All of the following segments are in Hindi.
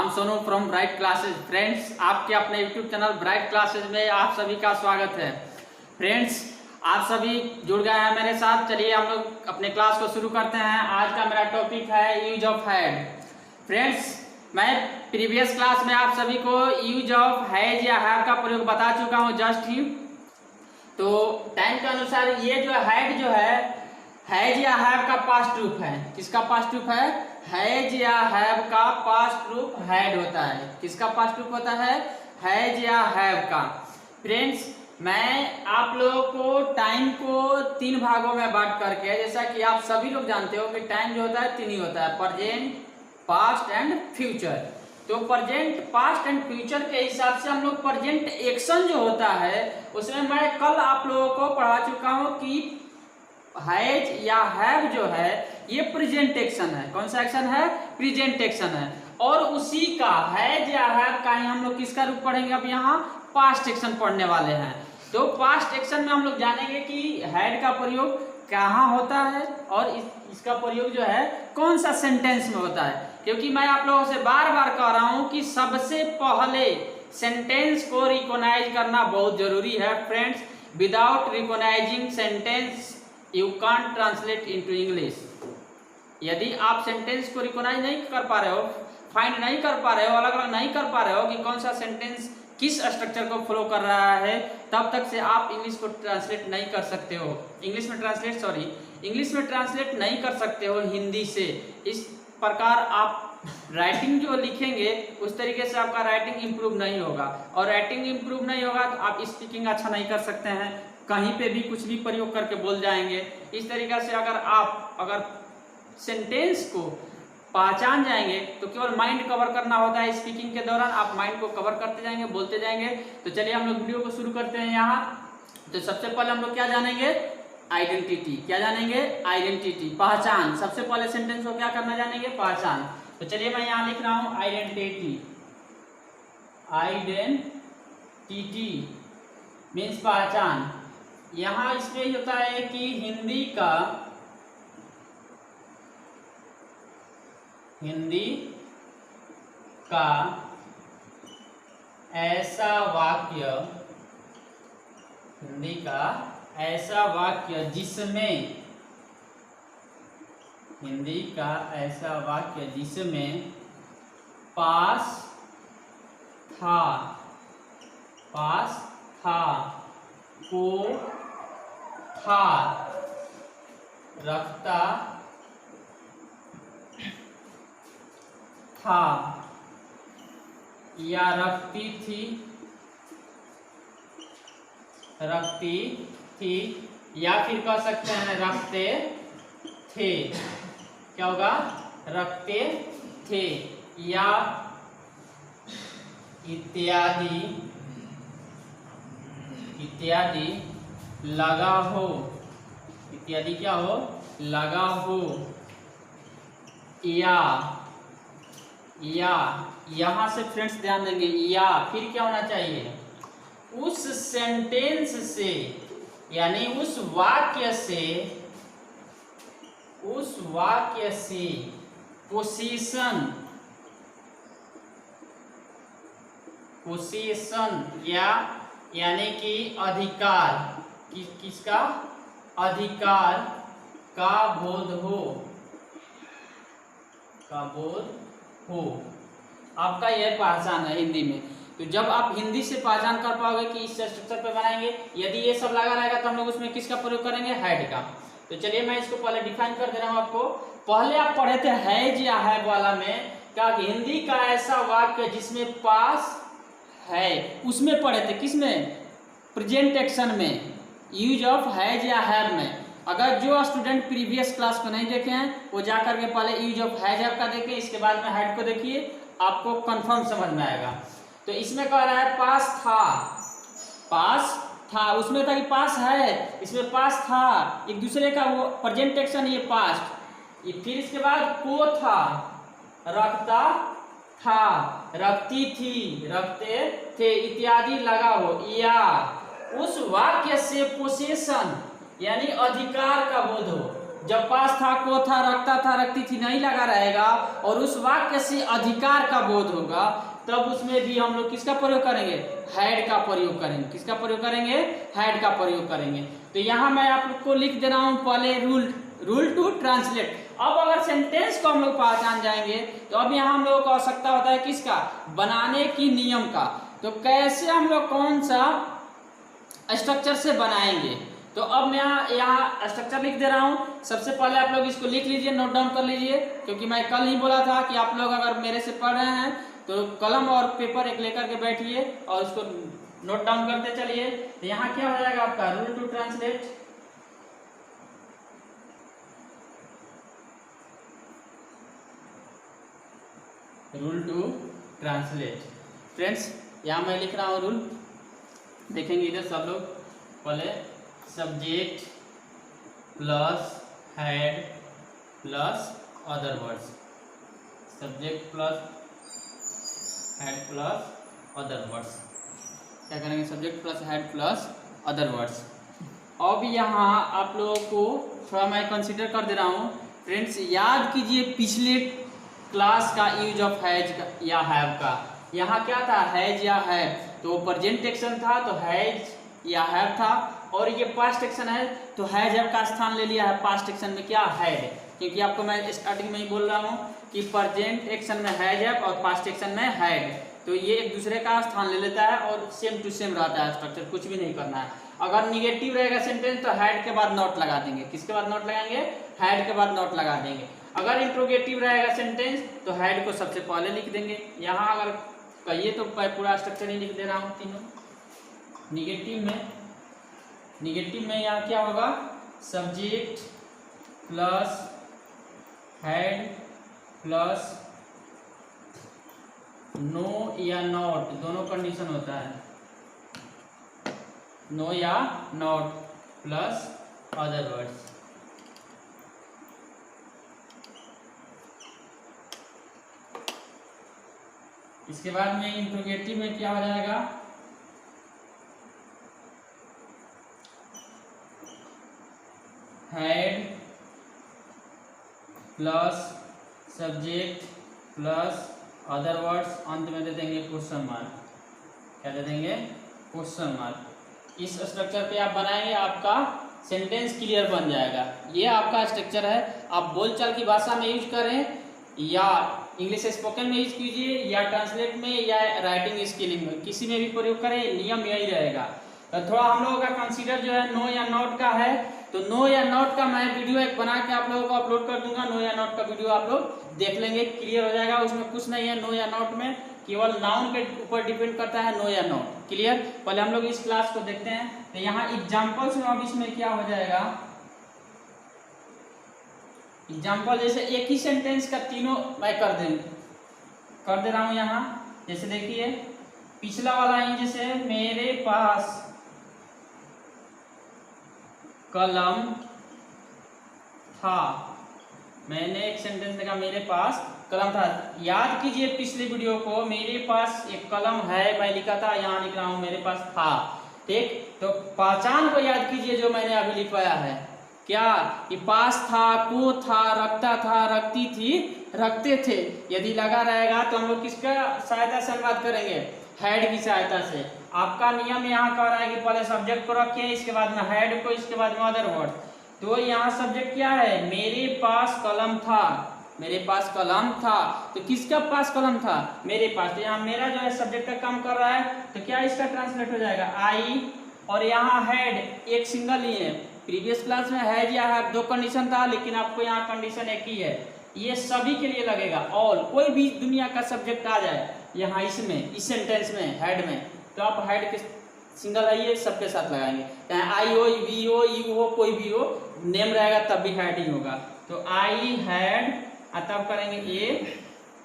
I'm Sonu from bright classes. Friends, आपके अपने यूट्यूब चैनल ब्राइट क्लासेज में आप सभी का स्वागत है। फ्रेंड्स, आप सभी जुड़ गए हैं मेरे साथ। चलिए हम लोग अपने क्लास को शुरू करते हैं। आज का मेरा टॉपिक है यूज ऑफ हैड। फ्रेंड्स, मैं प्रीवियस क्लास में आप सभी को यूज ऑफ हैज या हैव का प्रयोग बता चुका हूँ जस्ट ही। तो टाइम के अनुसार ये जो हैड जो है हैज या हैव का पास्ट रूप है। किसका पास्ट रूप है? हैज या हैव का पास्ट रूप हैड होता है। किसका पास्ट रूप होता है? हैज या हैव का। फ्रेंड्स, मैं आप लोगों को टाइम को 3 भागों में बांट करके, जैसा कि आप सभी लोग जानते हो कि टाइम जो होता है 3 ही होता है, प्रेजेंट, पास्ट एंड फ्यूचर। तो प्रेजेंट, पास्ट एंड फ्यूचर के हिसाब से हम लोग प्रेजेंट एक्शन जो होता है उसमें मैं कल आप लोगों को पढ़ा चुका हूं कि हैज या हैव जो है ये प्रेजेंट एक्शन है। कौन सा एक्शन है? प्रेजेंट एक्शन है। और उसी का हैज या हैव का ही हम लोग किसका रूप पढ़ेंगे? अब यहाँ पास्ट एक्शन पढ़ने वाले हैं। तो पास्ट एक्शन में हम लोग जानेंगे कि हैड का प्रयोग कहाँ होता है और इसका प्रयोग जो है कौन सा सेंटेंस में होता है। क्योंकि मैं आप लोगों से बार बार कह रहा हूं कि सबसे पहले सेंटेंस को रिकॉग्नाइज करना बहुत जरूरी है। Friends, without recognising sentence you can't translate into English. यदि आप सेंटेंस को रिकॉग्नाइज नहीं कर पा रहे हो, फाइंड नहीं कर पा रहे हो, अलग अलग नहीं कर पा रहे हो कि कौन सा सेंटेंस किस स्ट्रक्चर को फॉलो कर रहा है, तब तक से आप इंग्लिश को ट्रांसलेट नहीं कर सकते हो। इंग्लिश में ट्रांसलेट नहीं कर सकते हो हिंदी से। इस प्रकार आप राइटिंग जो लिखेंगे उस तरीके से आपका राइटिंग इंप्रूव नहीं होगा, और राइटिंग इंप्रूव नहीं होगा तो आप स्पीकिंग अच्छा नहीं कर सकते हैं। कहीं पे भी कुछ भी प्रयोग करके बोल जाएंगे। इस तरीके से अगर सेंटेंस को पहचान जाएंगे तो केवल माइंड कवर करना होता है। स्पीकिंग के दौरान आप माइंड को कवर करते जाएंगे, बोलते जाएंगे। तो चलिए हम लोग वीडियो को शुरू करते हैं यहाँ। तो सबसे पहले हम लोग क्या जानेंगे? आइडेंटिटी। क्या जानेंगे? आइडेंटिटी, पहचान। सबसे पहले सेंटेंस को क्या करना जानेंगे? पहचान। तो चलिए मैं यहाँ लिख रहा हूँ आइडेंटिटी। आइडेंटिटी मीन्स पहचान। यहाँ इसमें होता है कि हिंदी का ऐसा वाक्य पास था को था रखता था या रखती थी या फिर कह सकते हैं रखते थे। क्या होगा? रखते थे या इत्यादि लगा हो। इत्यादि क्या हो? लगा हो। या यहाँ से फ्रेंड्स ध्यान देंगे, या फिर क्या होना चाहिए? उस सेंटेंस से, यानी उस वाक्य से पोजीशन यानी कि अधिकार, किसका? अधिकार का बोध हो। आपका यह पहचान है हिंदी में। तो जब आप हिंदी से पहचान कर पाओगे कि इस स्ट्रक्चर पे बनाएंगे, यदि ये सब लगा रहेगा तो हम लोग उसमें किसका प्रयोग करेंगे? हैड का। तो चलिए मैं इसको पहले डिफाइन कर दे रहा हूँ आपको। पहले आप पढ़े थे हैज या हैव वाला में, क्या हिंदी का ऐसा वाक्य जिसमें पास है, उसमें पढ़े थे। किसमें? प्रेजेंट एक्शन में, यूज ऑफ हैज या हैव में। अगर जो स्टूडेंट प्रीवियस क्लास को नहीं देखे हैं वो जाकर के पहले यूज ऑफ हैज हैव का देखें, इसके बाद में हैड को देखिए, आपको कंफर्म समझ में आएगा। तो इसमें कह रहा है पास था, उसमें था कि पास है, इसमें पास था, एक दूसरे का वो प्रेजेंट एक्शन, ये पास्ट। ये फिर इसके बाद को था, रखता था, रखती थी, रखते थे, इत्यादि लगा हो। या उस वाक्य से पोसेशन यानी अधिकार का बोध हो। जब पास था, को था, रखता था, रखती थी नहीं लगा रहेगा और उस वाक्य से अधिकार का बोध होगा, तब उसमें भी हम लोग किसका प्रयोग करेंगे? हैड का प्रयोग करेंगे। किसका प्रयोग करेंगे? हैड का प्रयोग करेंगे। तो यहाँ मैं आपको लिख दे रहा हूँ पहले रूल टू ट्रांसलेट। अब अगर सेंटेंस को हम लोग पहचान जाएंगे तो अब यहाँ हम लोगों को आवश्यकता होता है किसका? बनाने की नियम का। तो कैसे हम लोग कौन सा स्ट्रक्चर से बनाएंगे? तो अब मैं यहाँ स्ट्रक्चर लिख दे रहा हूँ। सबसे पहले आप लोग इसको लिख लीजिए, नोट डाउन कर लीजिए, क्योंकि मैं कल ही बोला था कि आप लोग अगर मेरे से पढ़ रहे हैं तो कलम और पेपर एक लेकर के बैठिए और इसको नोट डाउन करते चलिए। तो यहाँ क्या हो जाएगा आपका? Rule to translate. Rule to translate friends, यहाँ मैं लिख रहा हूँ रूल, देखेंगे इधर सब लोग। पहले subject plus head plus other words, subject plus head plus other words. क्या करेंगे? Subject plus head plus other words. अब यहाँ आप लोगों को थोड़ा मैं कंसीडर कर दे रहा हूँ फ्रेंड्स। याद कीजिए पिछले क्लास का यूज ऑफ हैज या हैव का। यहाँ क्या था? हैज या हैव। तो प्रेजेंट एक्शन था तो हैज या हैव था, और ये पास्ट एक्शन है तो हैज हैव का स्थान ले लिया है पास्ट एक्शन में क्या? हैड। क्योंकि आपको मैं स्टार्टिंग में ही बोल रहा हूँ कि प्रेजेंट एक्शन में हैज हैव और पास्ट एक्शन में हैड, तो ये एक दूसरे का स्थान ले लेता है और सेम टू सेम रहता है स्ट्रक्चर, कुछ भी नहीं करना है। अगर निगेटिव रहेगा सेंटेंस तो हैड के बाद नॉट लगा देंगे। किसके बाद नॉट लगाएंगे? हैड के बाद नॉट लगा देंगे। अगर इंट्रोगेटिव रहेगा सेंटेंस तो हैड को सबसे पहले लिख देंगे। यहाँ अगर कहिए तो पूरा स्ट्रक्चर ही लिख दे रहा हूँ तीनों। निगेटिव में यहाँ क्या होगा? Subject plus had plus no या नॉट, दोनों कंडीशन होता है, नो या नॉट प्लस अदर वर्ड्स। इसके बाद में इंट्रोगेटिव में क्या हो जाएगा? Had plus subject plus other words, अंत में दे देंगे क्वेश्चन मार्क। क्या दे देंगे? Question mark. इस स्ट्रक्चर पे आप बनाएंगे, आपका सेंटेंस क्लियर बन जाएगा। ये आपका स्ट्रक्चर है। आप बोलचाल की भाषा में यूज करें या इंग्लिश स्पोकन में यूज कीजिए या ट्रांसलेट में या राइटिंग स्किलिंग में, किसी में भी प्रयोग करें, नियम यही रहेगा। तो थोड़ा हम लोगों का कंसीडर जो है नो या नॉट का है, तो नो या नॉट का मैं वीडियो एक बना के आप लोगों को अपलोड कर दूंगा। नो या नॉट का वीडियो आप लोग देख लेंगे, क्लियर हो जाएगा। उसमें कुछ नहीं है नो या नॉट में, केवल नाउन के ऊपर डिपेंड करता है नो या नॉट। क्लियर? पहले हम लोग इस क्लास को देखते हैं। तो यहाँ एग्जाम्पल्स में अब इसमें क्या हो जाएगा? एग्जाम्पल जैसे एक ही सेंटेंस का तीनों मैं कर दे रहा हूं। यहाँ जैसे देखिए पिछला वाला ही, जैसे मेरे पास कलम था। मैंने एक सेंटेंस लिखा, मेरे पास कलम था। याद कीजिए पिछले वीडियो को, मेरे पास एक कलम है मैं लिखा था, यहाँ लिख रहा हूं मेरे पास था। ठीक, तो पहचान को याद कीजिए जो मैंने अभी लिखवाया है। क्या? कि पास था, को था, रखता था, रखती थी, रखते थे। यदि लगा रहेगा तो हम लोग किसका सहायता से बात करेंगे? हैड की सहायता से। आपका नियम यहाँ कह रहा है कि पहले सब्जेक्ट को रखिए, इसके बाद में हैड को, इसके बाद में अदर वर्ड। तो यहाँ सब्जेक्ट क्या है? मेरे पास कलम था। मेरे पास कलम था, तो किसका पास कलम था? मेरे पास। तो यहाँ मेरा जो है सब्जेक्ट का काम कर रहा है, तो क्या इसका ट्रांसलेट हो जाएगा? आई। और यहाँ हैड एक सिंगल ही है। प्रीवियस क्लास में हैज या हैव दो कंडीशन था, लेकिन आपको यहाँ कंडीशन एक ही है। ये सभी के लिए लगेगा। ऑल, कोई भी दुनिया का सब्जेक्ट आ जाए यहाँ इसमें, इस सेंटेंस में, हैड में, तो आप हैड के सिंगल है, ये सबके साथ लगाएंगे। चाहे आई हो, वी हो, यू हो, कोई भी हो, नेम रहेगा तब भी हैड ही होगा। तो आई हैड, तब करेंगे a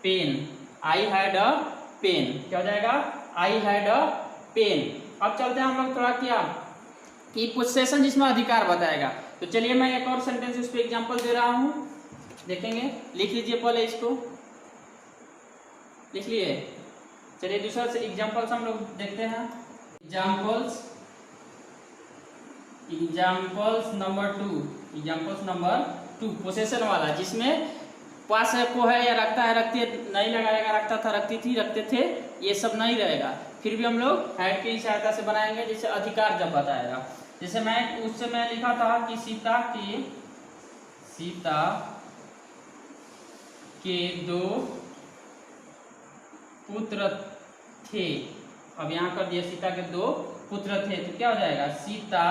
pen. I had a pen. क्या हो जाएगा? I had a pen. अब चलते हैं हम लोग थोड़ा क्या कि पोसेशन जिसमें अधिकार बताएगा। तो चलिए मैं एक और सेंटेंस उस पर एग्जाम्पल दे रहा हूं, देखेंगे। लिख लीजिए पहले, इसको लिख लिए। चलिए दूसरा से एग्जाम्पल्स हम लोग देखते हैं। Examples number 2। Examples number two possession वाला, जिसमें पास है, को है या रखता है, रखती है, नहीं लगाएगा, रखता था, रखती थी, रखते थे, ये सब नहीं रहेगा। फिर भी हम लोग हैड की सहायता से बनाएंगे, जैसे अधिकार जब बताएगा। जैसे मैं उस समय लिखा था कि सीता के 2 पुत्र थे। अब यहाँ कर दिया सीता के 2 पुत्र थे, तो क्या हो जाएगा, Sita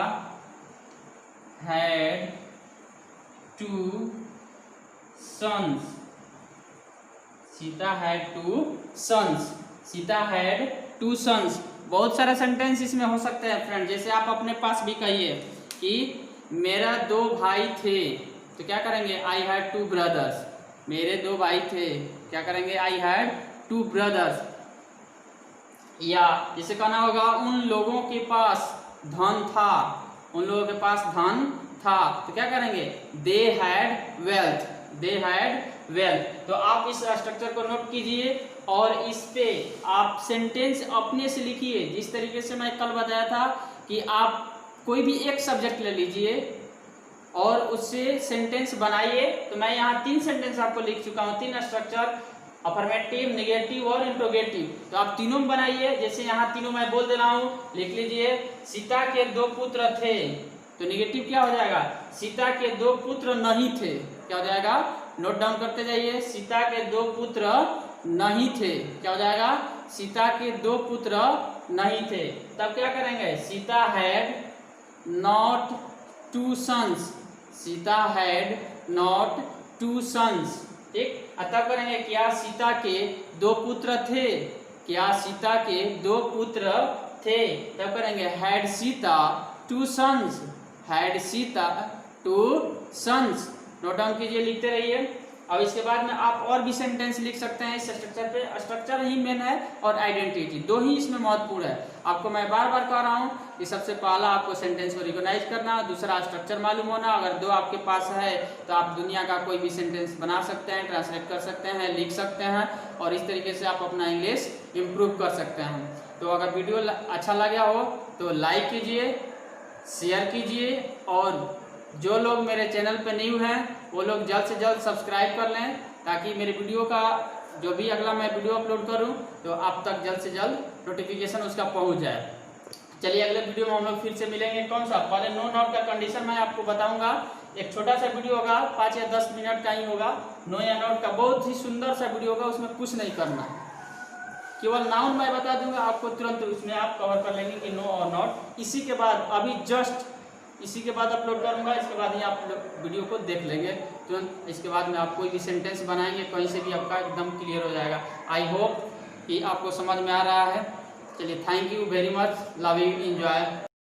had 2 sons। Sita had 2 sons। Sita had 2 sons। बहुत सारे सेंटेंस इसमें हो सकते हैं फ्रेंड। जैसे आप अपने पास भी कहिए कि मेरा 2 भाई थे, तो क्या करेंगे, आई हैड 2 brothers। मेरे 2 भाई थे, क्या करेंगे, आई हैड 2 brothers। या जैसे कहना होगा उन लोगों के पास धन था, उन लोगों के पास धन था, तो क्या करेंगे, they had wealth. They had wealth. तो आप इस स्ट्रक्चर को नोट कीजिए और इस पे आप सेंटेंस अपने से लिखिए। जिस तरीके से मैं कल बताया था कि आप कोई भी एक सब्जेक्ट ले लीजिए और उससे सेंटेंस बनाइए। तो मैं यहाँ 3 सेंटेंस आपको लिख चुका हूँ, 3 स्ट्रक्चर, अफर्मेटिव, नेगेटिव और इंट्रोगेटिव। तो आप तीनों बनाइए। जैसे यहाँ तीनों मैं बोल दे रहा हूँ, लिख लीजिए। सीता के 2 पुत्र थे, तो नेगेटिव क्या हो जाएगा, सीता के 2 पुत्र नहीं थे। क्या हो जाएगा, नोट डाउन करते जाइए। सीता के 2 पुत्र नहीं थे, क्या हो जाएगा, सीता के 2 पुत्र नहीं थे। तब क्या करेंगे, Sita had not 2 sons। Sita had not 2 sons। ठीक, तब करेंगे, क्या सीता के 2 पुत्र थे, क्या सीता के 2 पुत्र थे। तब करेंगे, had Sita 2 sons। Had Sita 2 sons। Note down कीजिए, लिखते रहिए। अब इसके बाद में आप और भी सेंटेंस लिख सकते हैं इस स्ट्रक्चर पे। स्ट्रक्चर ही मेन है और आइडेंटिटी, 2 ही इसमें महत्वपूर्ण है। आपको मैं बार बार कह रहा हूँ कि सबसे पहला आपको सेंटेंस को रिकॉग्नाइज करना, दूसरा स्ट्रक्चर मालूम होना। अगर 2 आपके पास है तो आप दुनिया का कोई भी सेंटेंस बना सकते हैं, ट्रांसलेट कर सकते हैं, लिख सकते हैं और इस तरीके से आप अपना इंग्लिश इम्प्रूव कर सकते हैं। तो अगर वीडियो अच्छा लगा हो तो लाइक कीजिए, शेयर कीजिए और जो लोग मेरे चैनल पर न्यू हैं वो लोग जल्द से जल्द सब्सक्राइब कर लें, ताकि मेरे वीडियो का जो भी अगला मैं वीडियो अपलोड करूं तो आप तक जल्द से जल्द नोटिफिकेशन उसका पहुंच जाए। चलिए अगले वीडियो में हम लोग फिर से मिलेंगे। कौन सा, पहले नो नॉट का कंडीशन मैं आपको बताऊंगा। एक छोटा सा वीडियो होगा, 5 या 10 मिनट का ही होगा। नो या नॉट का बहुत ही सुंदर सा वीडियो होगा, उसमें कुछ नहीं करना है, केवल नाउन मैं बता दूंगा, आपको तुरंत उसमें आप कवर कर लेंगे कि नो और नॉट। इसी के बाद अभी जस्ट इसी के बाद अपलोड करूंगा, इसके बाद ही आप वीडियो को देख लेंगे तुरंत। इसके बाद में आप कोई भी सेंटेंस बनाएंगे कहीं से भी आपका एकदम क्लियर हो जाएगा। आई होप कि आपको समझ में आ रहा है। चलिए, thank you very much, love you, enjoy.